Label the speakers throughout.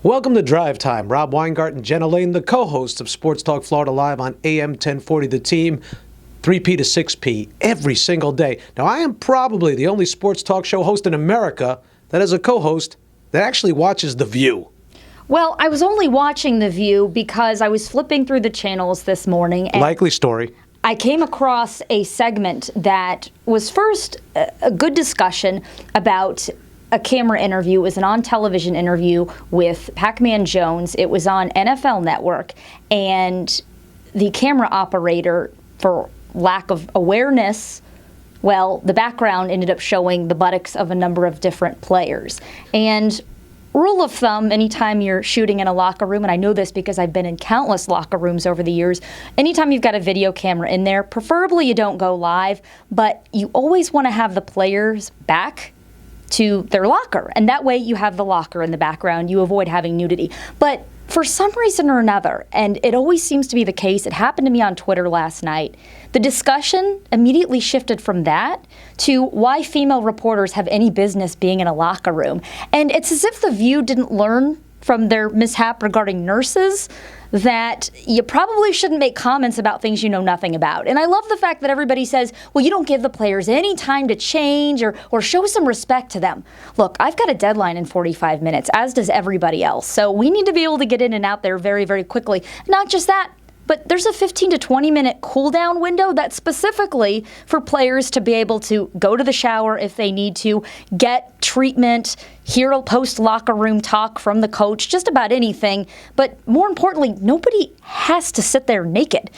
Speaker 1: Welcome to Drive Time. Rob Weingarten, Jenna, Laine, the co-hosts of Sports Talk Florida Live on AM 1040 The Team, 3P to 6P every single day. Now, I am probably the only sports talk show host in America that has a co-host that actually watches The View.
Speaker 2: Well, I was only watching The View because I was flipping through the channels this morning. And
Speaker 1: Likely story.
Speaker 2: I came across a segment that was first a good discussion about a camera interview. It was an on-television interview with Pac-Man Jones. It was on NFL Network, and the camera operator, for lack of awareness, well, the background ended up showing the buttocks of a number of different players. And rule of thumb, anytime you're shooting in a locker room, and I know this because I've been in countless locker rooms over the years, anytime you've got a video camera in there, preferably you don't go live, but you always want to have the players back to their locker, and that way you have the locker in the background. You avoid having nudity. But for some reason or another, and it always seems to be the case, it happened to me on Twitter last night, the discussion immediately shifted from that to why female reporters have any business being in a locker room. And it's as if The View didn't learn from their mishap regarding nurses that you probably shouldn't make comments about things you know nothing about. And I love the fact that everybody says, well, you don't give the players any time to change or show some respect to them. Look, I've got a deadline in 45 minutes, as does everybody else. So we need to be able to get in and out there very, very quickly. Not just that, but there's a 15 to 20 minute cool down window that's specifically for players to be able to go to the shower if they need to, get treatment, hear a post locker room talk from the coach, just about anything. But more importantly, nobody has to sit there naked.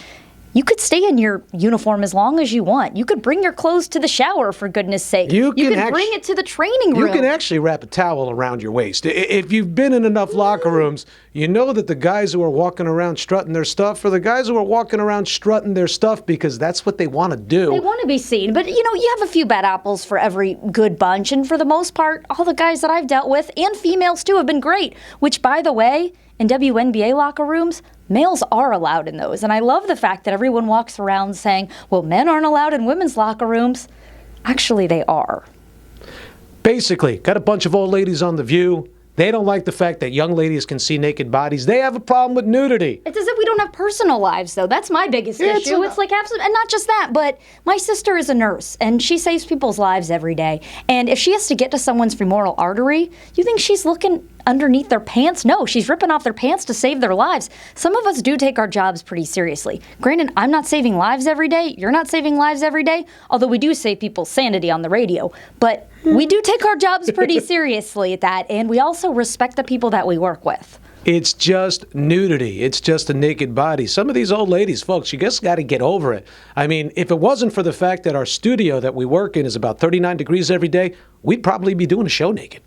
Speaker 2: You could stay in your uniform as long as you want. You could bring your clothes to the shower, for goodness sake. You could bring it to the training room.
Speaker 1: You can actually wrap a towel around your waist. If you've been in enough locker rooms, you know that the guys who are walking around strutting their stuff are the guys who are walking around strutting their stuff because that's what they want to do.
Speaker 2: They want to be seen. But, you have a few bad apples for every good bunch. And for the most part, all the guys that I've dealt with, and females too, have been great. Which, by the way, in WNBA locker rooms, males are allowed in those. And I love the fact that everyone walks around saying, well, men aren't allowed in women's locker rooms. Actually, they are.
Speaker 1: Basically, got a bunch of old ladies on The View. They don't like the fact that young ladies can see naked bodies. They have a problem with nudity.
Speaker 2: It's as if we don't have personal lives, though. That's my biggest issue. It's like absolutely, and not just that, but my sister is a nurse, and she saves people's lives every day. And if she has to get to someone's femoral artery, you think she's looking underneath their pants? No, she's ripping off their pants to save their lives. Some of us do take our jobs pretty seriously. Granted, I'm not saving lives every day. You're not saving lives every day, although we do save people's sanity on the radio. But we do take our jobs pretty seriously at that, and we also respect the people that we work with.
Speaker 1: It's just nudity. It's just a naked body. Some of these old ladies, folks, you just got to get over it. I mean, if it wasn't for the fact that our studio that we work in is about 39 degrees every day, we'd probably be doing a show naked.